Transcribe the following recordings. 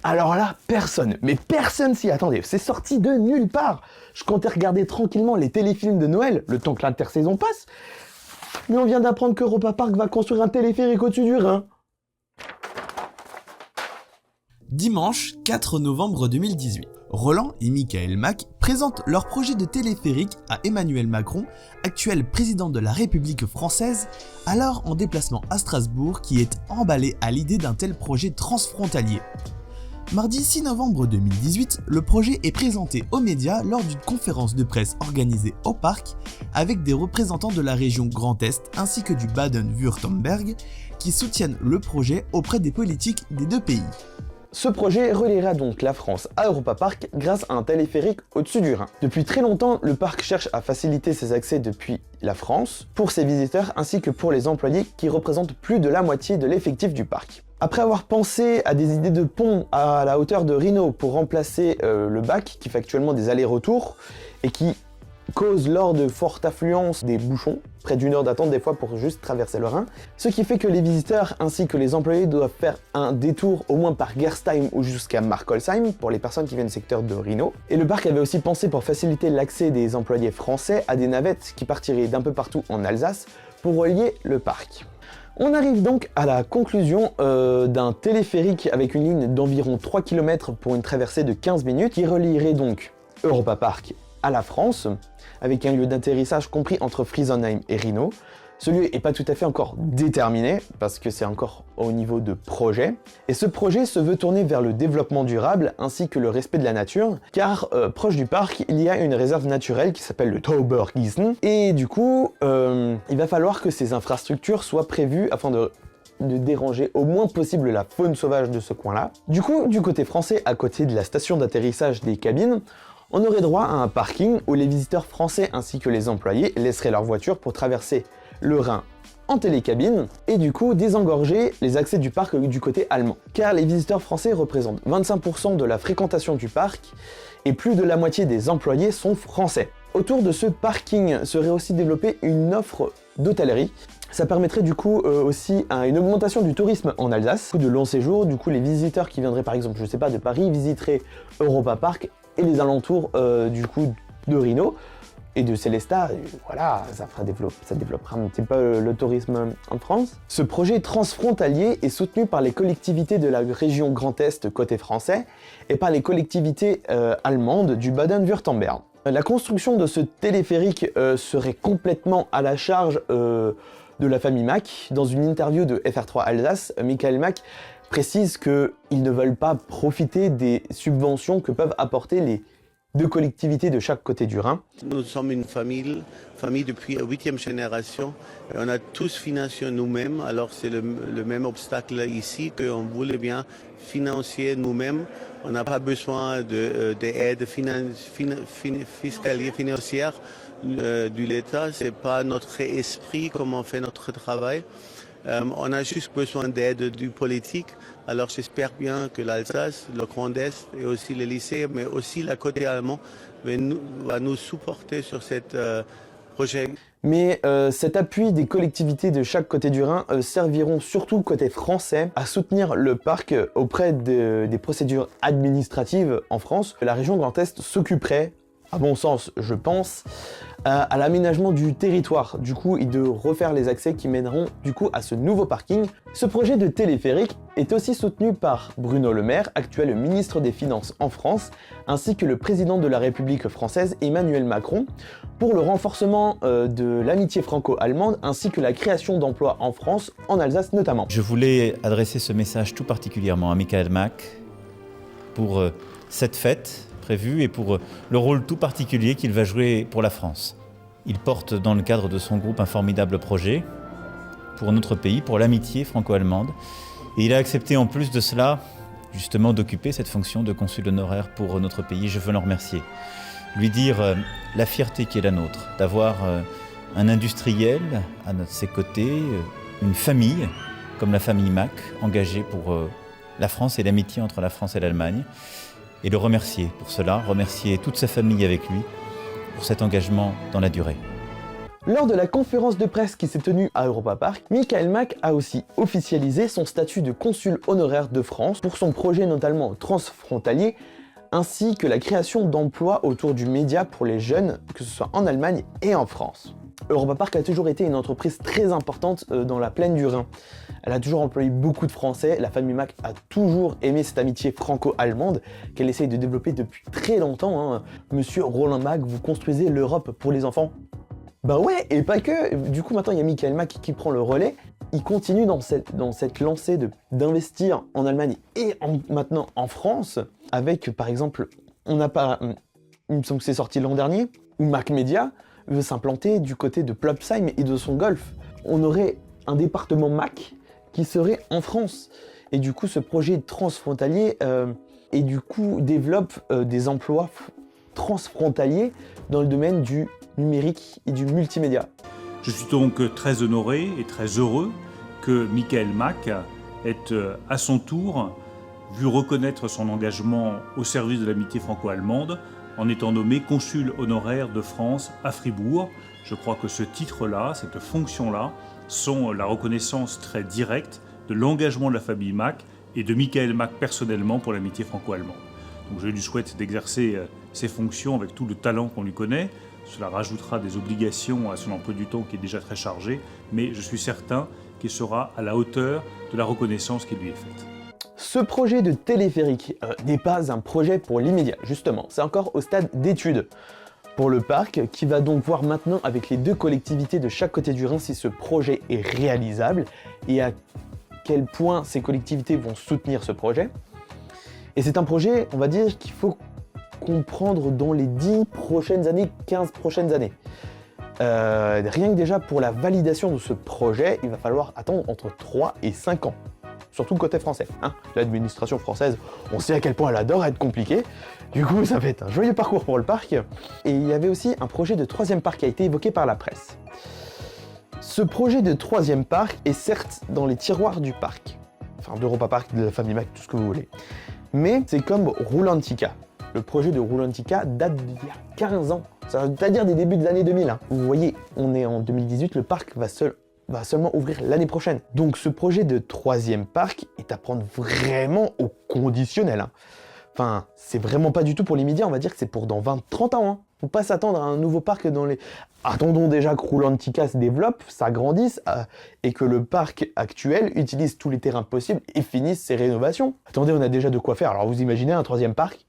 Alors là, mais personne s'y attendait, c'est sorti de nulle part. Je comptais regarder tranquillement les téléfilms de Noël, le temps que l'intersaison passe, mais on vient d'apprendre qu'Europa Park va construire un téléphérique au-dessus du Rhin. Dimanche 4 novembre 2018, Roland et Michael Mack présentent leur projet de téléphérique à Emmanuel Macron, actuel président de la République française, alors en déplacement à Strasbourg, qui est emballé à l'idée d'un tel projet transfrontalier. Mardi 6 novembre 2018, le projet est présenté aux médias lors d'une conférence de presse organisée au parc avec des représentants de la région Grand Est ainsi que du Baden-Württemberg qui soutiennent le projet auprès des politiques des deux pays. Ce projet reliera donc la France à Europa Park grâce à un téléphérique au-dessus du Rhin. Depuis très longtemps, le parc cherche à faciliter ses accès depuis la France pour ses visiteurs ainsi que pour les employés qui représentent plus de la moitié de l'effectif du parc. Après avoir pensé à des idées de pont à la hauteur de Rhino pour remplacer le bac qui fait actuellement des allers-retours et qui cause lors de forte affluence des bouchons, près d'une heure d'attente des fois pour juste traverser le Rhin, ce qui fait que les visiteurs ainsi que les employés doivent faire un détour au moins par Gerstheim ou jusqu'à Markolsheim pour les personnes qui viennent du secteur de Rhino. Et le parc avait aussi pensé pour faciliter l'accès des employés français à des navettes qui partiraient d'un peu partout en Alsace pour relier le parc. On arrive donc à la conclusion d'un téléphérique avec une ligne d'environ 3 km pour une traversée de 15 minutes qui relierait donc Europa Park à la France, avec un lieu d'atterrissage compris entre Friesenheim et Rhino. Ce lieu n'est pas tout à fait encore déterminé, parce que c'est encore au niveau de projet. Et ce projet se veut tourner vers le développement durable, ainsi que le respect de la nature, car proche du parc, il y a une réserve naturelle qui s'appelle le Taubergießen. Et du coup, il va falloir que ces infrastructures soient prévues afin de déranger au moins possible la faune sauvage de ce coin-là. Du coup, du côté français, à côté de la station d'atterrissage des cabines, on aurait droit à un parking où les visiteurs français ainsi que les employés laisseraient leur voiture pour traverser le Rhin en télécabine et du coup désengorger les accès du parc du côté allemand. Car les visiteurs français représentent 25% de la fréquentation du parc et plus de la moitié des employés sont français. Autour de ce parking serait aussi développée une offre d'hôtellerie. Ça permettrait du coup aussi à une augmentation du tourisme en Alsace, de long séjour. Du coup, les visiteurs qui viendraient par exemple, je sais pas, de Paris visiteraient Europa Park et les alentours du coup de Rhino et de Sélestat, voilà, ça développera un petit peu le tourisme en France. Ce projet transfrontalier est soutenu par les collectivités de la région Grand Est côté français et par les collectivités allemandes du Baden-Württemberg. La construction de ce téléphérique serait complètement à la charge de la famille Mack. Dans une interview de FR3 Alsace, Michael Mack précise qu'ils ne veulent pas profiter des subventions que peuvent apporter les deux collectivités de chaque côté du Rhin. Nous sommes une famille depuis la 8e génération. Et on a tous financé nous-mêmes, alors c'est le même obstacle ici qu'on voulait bien financer nous-mêmes. On n'a pas besoin d'aide fiscale et financière de l'État. Ce n'est pas notre esprit, comment on fait notre travail. On a juste besoin d'aide du politique. Alors j'espère bien que l'Alsace, le Grand Est et aussi les lycées, mais aussi la côté allemande va nous supporter sur ce projet. Mais cet appui des collectivités de chaque côté du Rhin serviront surtout côté français à soutenir le parc auprès des procédures administratives en France. La région Grand Est s'occuperait, à bon sens je pense, à l'aménagement du territoire, du coup, et de refaire les accès qui mèneront du coup à ce nouveau parking. Ce projet de téléphérique est aussi soutenu par Bruno Le Maire, actuel ministre des Finances en France, ainsi que le président de la République française Emmanuel Macron, pour le renforcement de l'amitié franco-allemande, ainsi que la création d'emplois en France, en Alsace notamment. Je voulais adresser ce message tout particulièrement à Michael Mack pour cette fête prévu et pour le rôle tout particulier qu'il va jouer pour la France. Il porte dans le cadre de son groupe un formidable projet pour notre pays, pour l'amitié franco-allemande. Et il a accepté en plus de cela, justement, d'occuper cette fonction de consul honoraire pour notre pays. Je veux l'en remercier. Lui dire la fierté qui est la nôtre, d'avoir un industriel à ses côtés, une famille, comme la famille Mack, engagée pour la France et l'amitié entre la France et l'Allemagne. Et le remercier pour cela, remercier toute sa famille avec lui pour cet engagement dans la durée. Lors de la conférence de presse qui s'est tenue à Europa Park, Michael Mack a aussi officialisé son statut de consul honoraire de France pour son projet notamment transfrontalier, ainsi que la création d'emplois autour du média pour les jeunes, que ce soit en Allemagne et en France. Europa Park a toujours été une entreprise très importante dans la plaine du Rhin. Elle a toujours employé beaucoup de Français, la famille Mack a toujours aimé cette amitié franco-allemande qu'elle essaye de développer depuis très longtemps. Monsieur Roland Mack, vous construisez l'Europe pour les enfants. Bah ouais, et pas que. Du coup, maintenant, il y a Michael Mack qui prend le relais. Il continue dans cette lancée d'investir en Allemagne et maintenant en France, avec, par exemple, il me semble que c'est sorti l'an dernier, où Mack Media veut s'implanter du côté de Plopsheim et de son golfe. On aurait un département Mack qui serait en France. Et du coup, ce projet transfrontalier et du coup développe des emplois transfrontaliers dans le domaine du numérique et du multimédia. Je suis donc très honoré et très heureux que Michael Mack ait à son tour vu reconnaître son engagement au service de l'amitié franco-allemande en étant nommé consul honoraire de France à Fribourg. Je crois que ce titre-là, cette fonction-là, sont la reconnaissance très directe de l'engagement de la famille Mack et de Michael Mack personnellement pour l'amitié franco-allemande. Donc je lui souhaite d'exercer ses fonctions avec tout le talent qu'on lui connaît. Cela rajoutera des obligations à son emploi du temps qui est déjà très chargé, mais je suis certain qu'il sera à la hauteur de la reconnaissance qui lui est faite. Ce projet de téléphérique n'est pas un projet pour l'immédiat, justement, c'est encore au stade d'étude pour le parc, qui va donc voir maintenant avec les deux collectivités de chaque côté du Rhin si ce projet est réalisable et à quel point ces collectivités vont soutenir ce projet. Et c'est un projet, on va dire, qu'il faut comprendre dans les 10 prochaines années, 15 prochaines années. Rien que déjà pour la validation de ce projet, il va falloir attendre entre 3 et 5 ans. Surtout côté français. L'administration française, on sait à quel point elle adore être compliquée. Du coup, ça va être un joyeux parcours pour le parc. Et il y avait aussi un projet de 3e parc qui a été évoqué par la presse. Ce projet de 3e parc est certes dans les tiroirs du parc. Enfin, d'Europa Park, de la famille Mack, tout ce que vous voulez. Mais c'est comme Roulantica. Le projet de Roulantica date d'il y a 15 ans. C'est-à-dire des débuts de l'année 2000. Vous voyez, on est en 2018, le parc va seulement ouvrir l'année prochaine. Donc ce projet de 3e parc est à prendre vraiment au conditionnel. Enfin, c'est vraiment pas du tout pour l'immédiat, on va dire que c'est pour dans 20-30 ans. Faut pas s'attendre à un nouveau parc dans les... Attendons déjà que Roulantica se développe, s'agrandisse, et que le parc actuel utilise tous les terrains possibles et finisse ses rénovations. Attendez, on a déjà de quoi faire. Alors vous imaginez un 3e parc?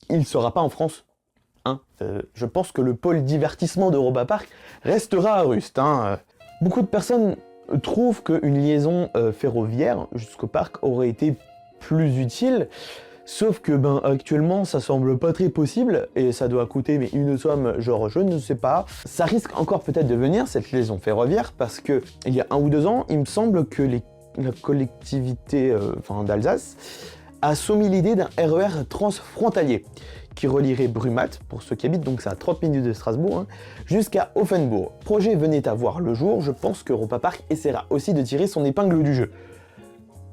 Il ne sera pas en France. Je pense que le pôle divertissement d'Europa Park restera à Rust. Beaucoup de personnes trouvent qu'une liaison ferroviaire jusqu'au parc aurait été plus utile, sauf que actuellement ça semble pas très possible et ça doit coûter mais une somme genre je ne sais pas. Ça risque encore peut-être de venir cette liaison ferroviaire parce que il y a 1 ou 2 ans, il me semble que la collectivité d'Alsace a soumis l'idée d'un RER transfrontalier qui relierait Brumath, pour ceux qui habitent, donc c'est à 30 minutes de Strasbourg, jusqu'à Offenbourg. Le projet venait à voir le jour, je pense qu'Europa Park essaiera aussi de tirer son épingle du jeu.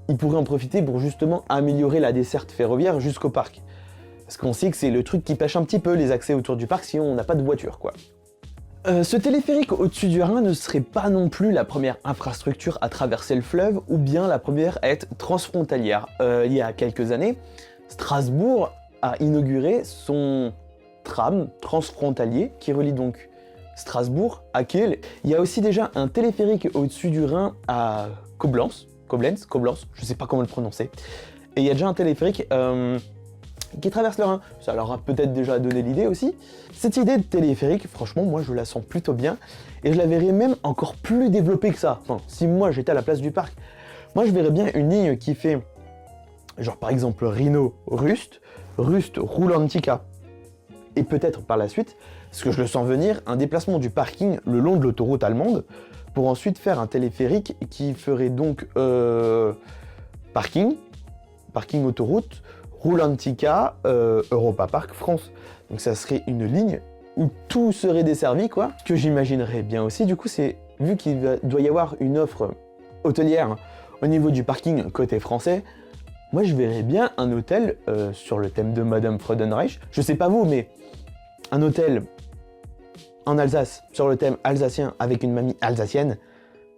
Il pourrait en profiter pour justement améliorer la desserte ferroviaire jusqu'au parc. Parce qu'on sait que c'est le truc qui pêche un petit peu les accès autour du parc, sinon on n'a pas de voiture, quoi. Ce téléphérique au-dessus du Rhin ne serait pas non plus la première infrastructure à traverser le fleuve, ou bien la première à être transfrontalière. Il y a quelques années, Strasbourg a inauguré son tram transfrontalier qui relie donc Strasbourg à Kiel. Il y a aussi déjà un téléphérique au-dessus du Rhin à Koblenz, je sais pas comment le prononcer. Et il y a déjà un téléphérique qui traverse le Rhin. Ça leur a peut-être déjà donné l'idée aussi. Cette idée de téléphérique, franchement, moi je la sens plutôt bien et je la verrais même encore plus développée que ça. Enfin, si moi j'étais à la place du parc, moi je verrais bien une ligne qui fait, genre par exemple Rhino-Rust, Rust-Roulantica. Et peut-être par la suite, parce que je le sens venir, un déplacement du parking le long de l'autoroute allemande pour ensuite faire un téléphérique qui ferait donc parking autoroute, Roulantica, Europa Park, France. Donc ça serait une ligne où tout serait desservi, quoi. Ce que j'imaginerais bien aussi, du coup, c'est, vu qu'il doit y avoir une offre hôtelière au niveau du parking côté français, moi je verrais bien un hôtel sur le thème de Madame Freudenreich. Je sais pas vous, mais un hôtel en Alsace, sur le thème alsacien avec une mamie alsacienne,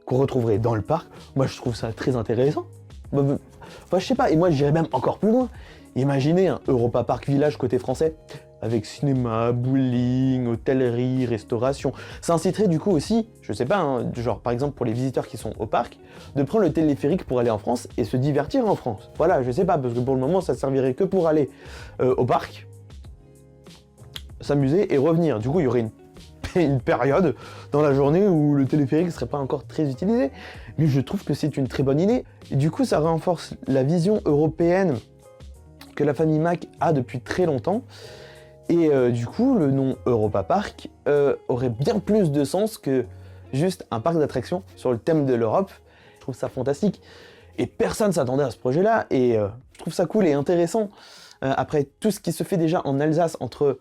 qu'on retrouverait dans le parc, moi je trouve ça très intéressant. Enfin, je sais pas, et moi j'irais même encore plus loin. Imaginez un Europa Park Village côté français, avec cinéma, bowling, hôtellerie, restauration. Ça inciterait du coup aussi, je sais pas, hein, genre par exemple pour les visiteurs qui sont au parc, de prendre le téléphérique pour aller en France et se divertir en France. Voilà, je sais pas, parce que pour le moment ça servirait que pour aller au parc, s'amuser et revenir. Du coup il y aurait une période dans la journée où le téléphérique ne serait pas encore très utilisé. Mais je trouve que c'est une très bonne idée. Et du coup, ça renforce la vision européenne que la famille Mack a depuis très longtemps. Et du coup, le nom Europa Park aurait bien plus de sens que juste un parc d'attractions sur le thème de l'Europe. Je trouve ça fantastique. Et personne ne s'attendait à ce projet-là. Et je trouve ça cool et intéressant. Après tout ce qui se fait déjà en Alsace entre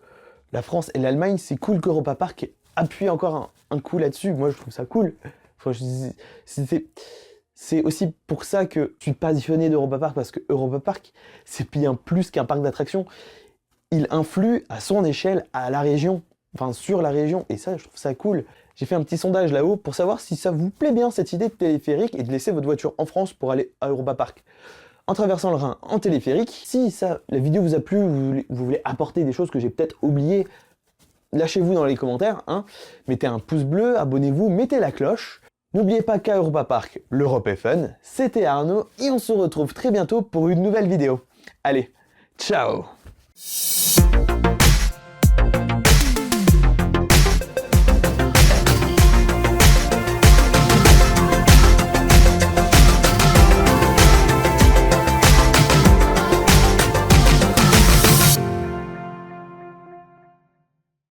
la France et l'Allemagne, c'est cool qu'Europa Park appuie encore un coup là-dessus. Moi, je trouve ça cool. Enfin, c'est aussi pour ça que je suis passionné d'Europa Park, parce que Europa Park, c'est bien plus qu'un parc d'attractions. Il influe à son échelle à la région, enfin sur la région, et ça, je trouve ça cool. J'ai fait un petit sondage là-haut pour savoir si ça vous plaît bien cette idée de téléphérique et de laisser votre voiture en France pour aller à Europa Park. En traversant le Rhin en téléphérique, si ça, la vidéo vous a plu, vous voulez apporter des choses que j'ai peut-être oubliées, lâchez-vous dans les commentaires, hein. Mettez un pouce bleu, abonnez-vous, mettez la cloche. N'oubliez pas qu'à Europa Park, l'Europe est fun. C'était Arnaud et on se retrouve très bientôt pour une nouvelle vidéo. Allez, ciao!